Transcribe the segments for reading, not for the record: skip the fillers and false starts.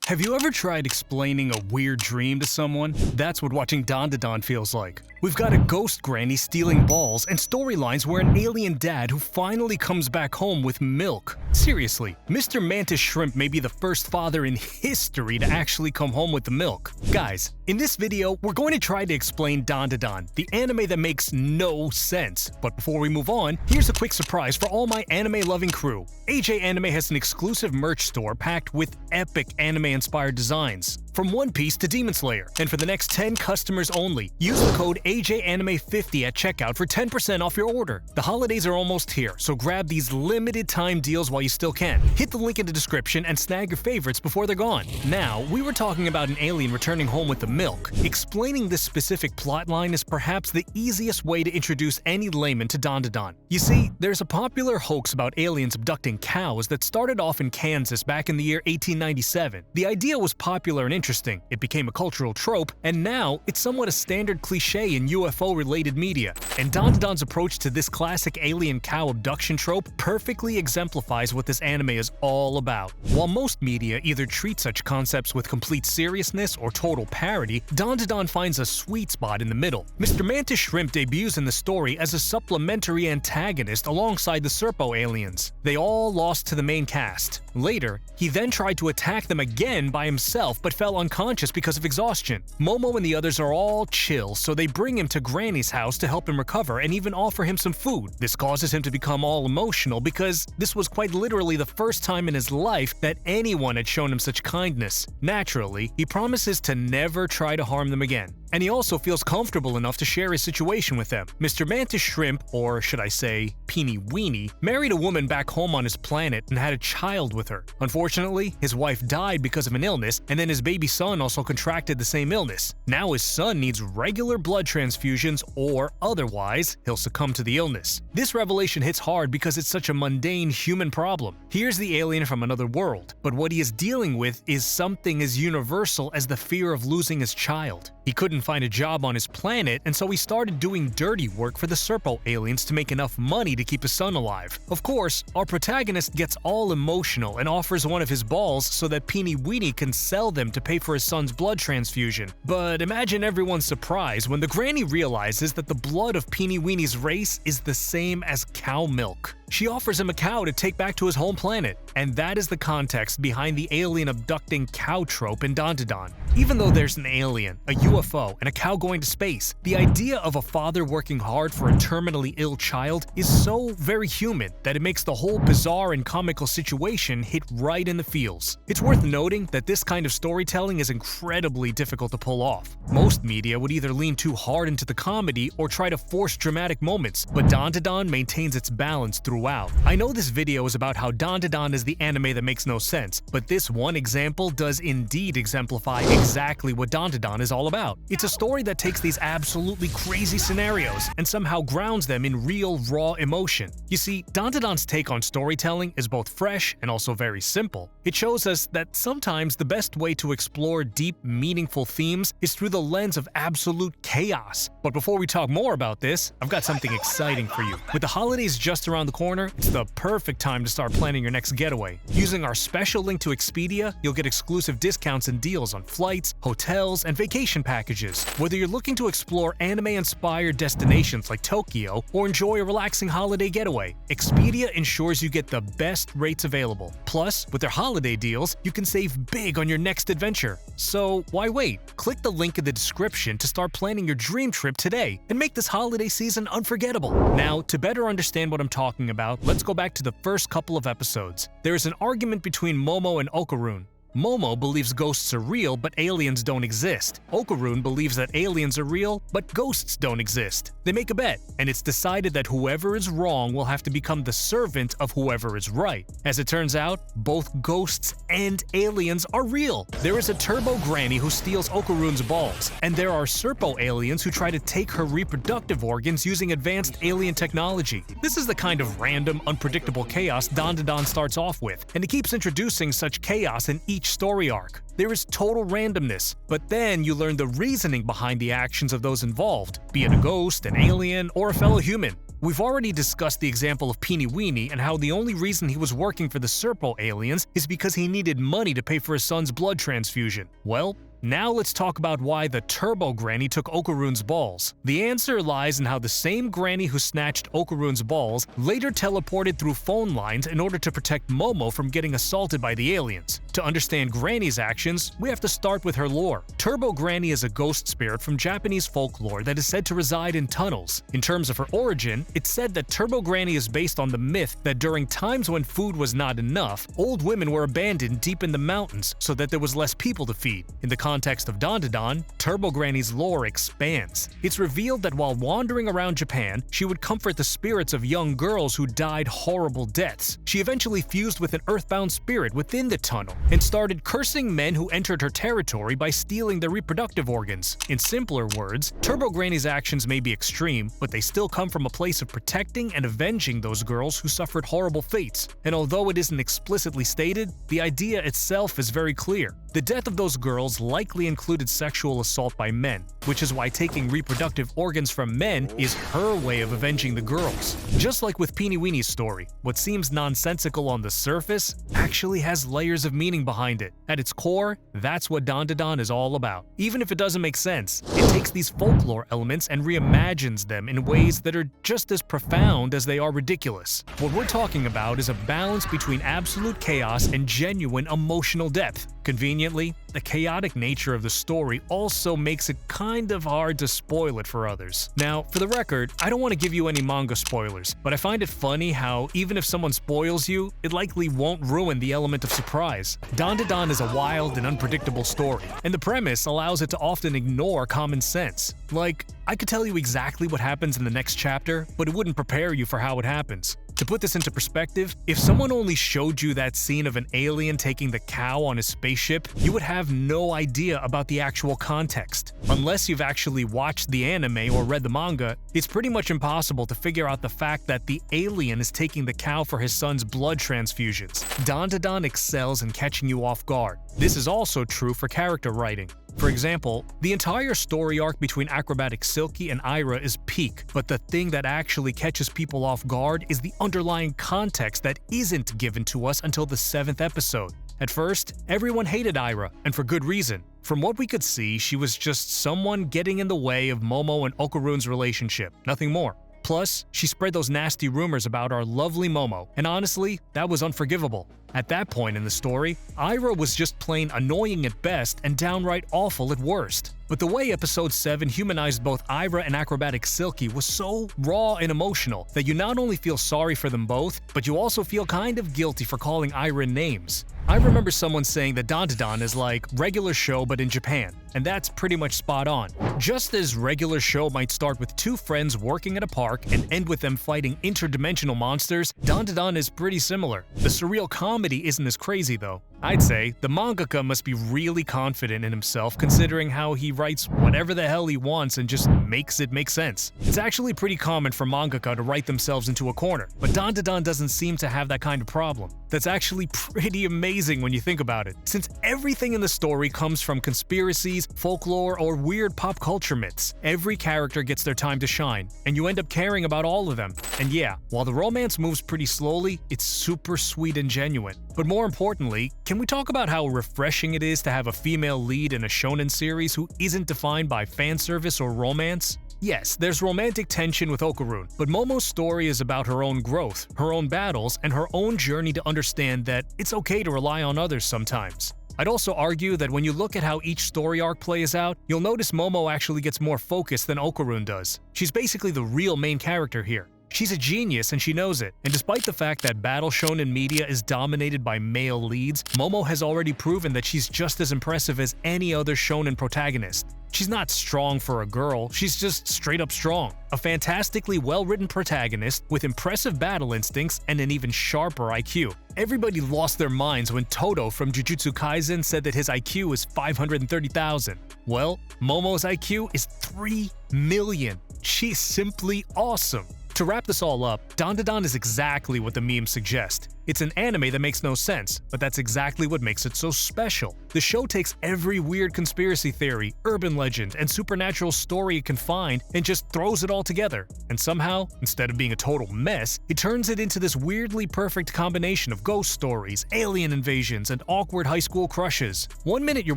Have you ever tried explaining a weird dream to someone? That's what watching Dandadan feels like. We've got a ghost granny stealing balls and storylines where an alien dad who finally comes back home with milk. Seriously, Mr. Mantis Shrimp may be the first father in history to actually come home with the milk. Guys, in this video, we're going to try to explain Dandadan, the anime that makes no sense. But before we move on, here's a quick surprise for all my anime-loving crew. AJ Anime has an exclusive merch store packed with epic anime-inspired designs, from One Piece to Demon Slayer. And for the next 10 customers only, use the code AJAnime50 at checkout for 10% off your order. The holidays are almost here, so grab these limited time deals while you still can. Hit the link in the description and snag your favorites before they're gone. Now, we were talking about an alien returning home with the milk. Explaining this specific plotline is perhaps the easiest way to introduce any layman to Dandadan. You see, there's a popular hoax about aliens abducting cows that started off in Kansas back in the year 1897. The idea was popular and interesting, it became a cultural trope, and now it's somewhat a standard cliche in UFO-related media. And Dandadan's approach to this classic alien cow abduction trope perfectly exemplifies what this anime is all about. While most media either treat such concepts with complete seriousness or total parody, Dandadan finds a sweet spot in the middle. Mr. Mantis Shrimp debuts in the story as a supplementary antagonist alongside the Serpo aliens. They all lost to the main cast. Later, he then tried to attack them again by himself but fell unconscious because of exhaustion. Momo and the others are all chill, so they bring him to Granny's house to help him recover and even offer him some food. This causes him to become all emotional because this was quite literally the first time in his life that anyone had shown him such kindness. Naturally, he promises to never try to harm them again. And he also feels comfortable enough to share his situation with them. Mr. Mantis Shrimp, or should I say, Peeny Weenie, married a woman back home on his planet and had a child with her. Unfortunately, his wife died because of an illness, and then his baby son also contracted the same illness. Now his son needs regular blood transfusions, or otherwise, he'll succumb to the illness. This revelation hits hard because it's such a mundane human problem. Here's the alien from another world, but what he is dealing with is something as universal as the fear of losing his child. He couldn't find a job on his planet, and so he started doing dirty work for the Serpo aliens to make enough money to keep his son alive. Of course, our protagonist gets all emotional and offers one of his balls so that Peeny Weenie can sell them to pay for his son's blood transfusion. But imagine everyone's surprise when the granny realizes that the blood of Peeny Weenie's race is the same as cow milk. She offers him a cow to take back to his home planet, and that is the context behind the alien abducting cow trope in Dandadan. Even though there's an alien, a UFO, and a cow going to space, the idea of a father working hard for a terminally ill child is so very human that it makes the whole bizarre and comical situation hit right in the feels. It's worth noting that this kind of storytelling is incredibly difficult to pull off. Most media would either lean too hard into the comedy or try to force dramatic moments, but Dandadan maintains its balance throughout. I know this video is about how Dandadan is the anime that makes no sense, but this one example does indeed exemplify exactly what Dandadan is all about. It's a story that takes these absolutely crazy scenarios and somehow grounds them in real, raw emotion. You see, Dandadan's take on storytelling is both fresh and also very simple. It shows us that sometimes the best way to explore deep, meaningful themes is through the lens of absolute chaos. But before we talk more about this, I've got something exciting for you. With the holidays just around the corner, it's the perfect time to start planning your next getaway. Using our special link to Expedia, you'll get exclusive discounts and deals on flights, hotels, and vacation packages. Whether you're looking to explore anime-inspired destinations like Tokyo or enjoy a relaxing holiday getaway, Expedia ensures you get the best rates available. Plus, with their holiday deals, you can save big on your next adventure. So why wait? Click the link in the description to start planning your dream trip today and make this holiday season unforgettable. Now, to better understand what I'm talking about, let's go back to the first couple of episodes. There is an argument between Momo and Okarun. Momo believes ghosts are real, but aliens don't exist. Okarun believes that aliens are real, but ghosts don't exist. They make a bet, and it's decided that whoever is wrong will have to become the servant of whoever is right. As it turns out, both ghosts and aliens are real. There is a turbo granny who steals Okarun's balls, and there are Serpo aliens who try to take her reproductive organs using advanced alien technology. This is the kind of random, unpredictable chaos Dandadan starts off with, and it keeps introducing such chaos in each story arc. There is total randomness, but then you learn the reasoning behind the actions of those involved, be it a ghost, an alien, or a fellow human. We've already discussed the example of Peeny Weeny and how the only reason he was working for the Serpo aliens is because he needed money to pay for his son's blood transfusion. Well, now let's talk about why the Turbo Granny took Okaroon's balls. The answer lies in how the same granny who snatched Okaroon's balls later teleported through phone lines in order to protect Momo from getting assaulted by the aliens. To understand Granny's actions, we have to start with her lore. Turbo Granny is a ghost spirit from Japanese folklore that is said to reside in tunnels. In terms of her origin, it's said that Turbo Granny is based on the myth that during times when food was not enough, old women were abandoned deep in the mountains so that there was less people to feed. In the context of Dandadan, Turbo Granny's lore expands. It's revealed that while wandering around Japan, she would comfort the spirits of young girls who died horrible deaths. She eventually fused with an earthbound spirit within the tunnel and started cursing men who entered her territory by stealing their reproductive organs. In simpler words, Turbo Granny's actions may be extreme, but they still come from a place of protecting and avenging those girls who suffered horrible fates. And although it isn't explicitly stated, the idea itself is very clear. The death of those girls likely included sexual assault by men, which is why taking reproductive organs from men is her way of avenging the girls. Just like with Peeny Weeny's story, what seems nonsensical on the surface actually has layers of meaning behind it. At its core, that's what Dandadan is all about. Even if it doesn't make sense, it takes these folklore elements and reimagines them in ways that are just as profound as they are ridiculous. What we're talking about is a balance between absolute chaos and genuine emotional depth. Conveniently, the chaotic nature of the story also makes it kind of hard to spoil it for others. Now, for the record, I don't want to give you any manga spoilers, but I find it funny how even if someone spoils you, it likely won't ruin the element of surprise. Dandadan is a wild and unpredictable story, and the premise allows it to often ignore common sense. Like, I could tell you exactly what happens in the next chapter, but it wouldn't prepare you for how it happens. To put this into perspective, if someone only showed you that scene of an alien taking the cow on his spaceship, you would have no idea about the actual context. Unless you've actually watched the anime or read the manga, it's pretty much impossible to figure out the fact that the alien is taking the cow for his son's blood transfusions. Dandadan excels in catching you off guard. This is also true for character writing. For example, the entire story arc between acrobatic Silky and Ira is peak, but the thing that actually catches people off guard is the underlying context that isn't given to us until the 7th episode. At first, everyone hated Ira, and for good reason. From what we could see, she was just someone getting in the way of Momo and Okaroon's relationship, nothing more. Plus, she spread those nasty rumors about our lovely Momo, and honestly, that was unforgivable. At that point in the story, Ira was just plain annoying at best and downright awful at worst. But the way episode 7 humanized both Ira and acrobatic Silky was so raw and emotional that you not only feel sorry for them both, but you also feel kind of guilty for calling Ira names. I remember someone saying that Dandadan is like regular show but in Japan, and that's pretty much spot on. Just as regular show might start with two friends working at a park and end with them fighting interdimensional monsters, Dandadan is pretty similar. The surreal comedy isn't as crazy though. I'd say the mangaka must be really confident in himself considering how he writes whatever the hell he wants and just makes it make sense. It's actually pretty common for mangaka to write themselves into a corner, but Dandadan doesn't seem to have that kind of problem. That's actually pretty amazing when you think about it, since everything in the story comes from conspiracies, folklore, or weird pop culture myths. Every character gets their time to shine, and you end up caring about all of them. And yeah, while the romance moves pretty slowly, it's super sweet and genuine. But more importantly, can we talk about how refreshing it is to have a female lead in a shonen series who isn't defined by fan service or romance? Yes, there's romantic tension with Okaroon, but Momo's story is about her own growth, her own battles, and her own journey to understand that it's okay to rely on others sometimes. I'd also argue that when you look at how each story arc plays out, you'll notice Momo actually gets more focused than Okaroon does. She's basically the real main character here. She's a genius and she knows it, and despite the fact that battle shonen media is dominated by male leads, Momo has already proven that she's just as impressive as any other shonen protagonist. She's not strong for a girl, she's just straight up strong. A fantastically well-written protagonist with impressive battle instincts and an even sharper IQ. Everybody lost their minds when Todo from Jujutsu Kaisen said that his IQ is 530,000. Well, Momo's IQ is 3 million. She's simply awesome. To wrap this all up, Dandadan is exactly what the memes suggest. It's an anime that makes no sense, but that's exactly what makes it so special. The show takes every weird conspiracy theory, urban legend, and supernatural story it can find and just throws it all together. And somehow, instead of being a total mess, it turns it into this weirdly perfect combination of ghost stories, alien invasions, and awkward high school crushes. One minute you're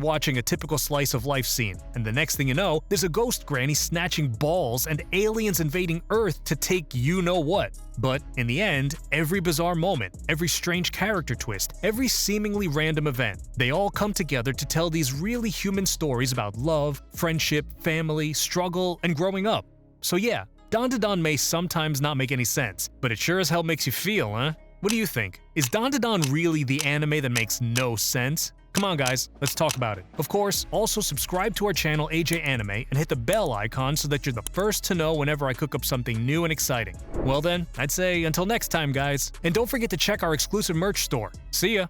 watching a typical slice of life scene, and the next thing you know, there's a ghost granny snatching balls and aliens invading Earth to take you-know-what. But in the end, every bizarre moment, every strange character twist, every seemingly random event, they all come together to tell these really human stories about love, friendship, family, struggle, and growing up. So yeah, Dandadan may sometimes not make any sense, but it sure as hell makes you feel, huh? What do you think? Is Dandadan really the anime that makes no sense? Come on guys, let's talk about it. Of course, also subscribe to our channel AJ Anime and hit the bell icon so that you're the first to know whenever I cook up something new and exciting. Well then, I'd say until next time guys, and don't forget to check our exclusive merch store. See ya!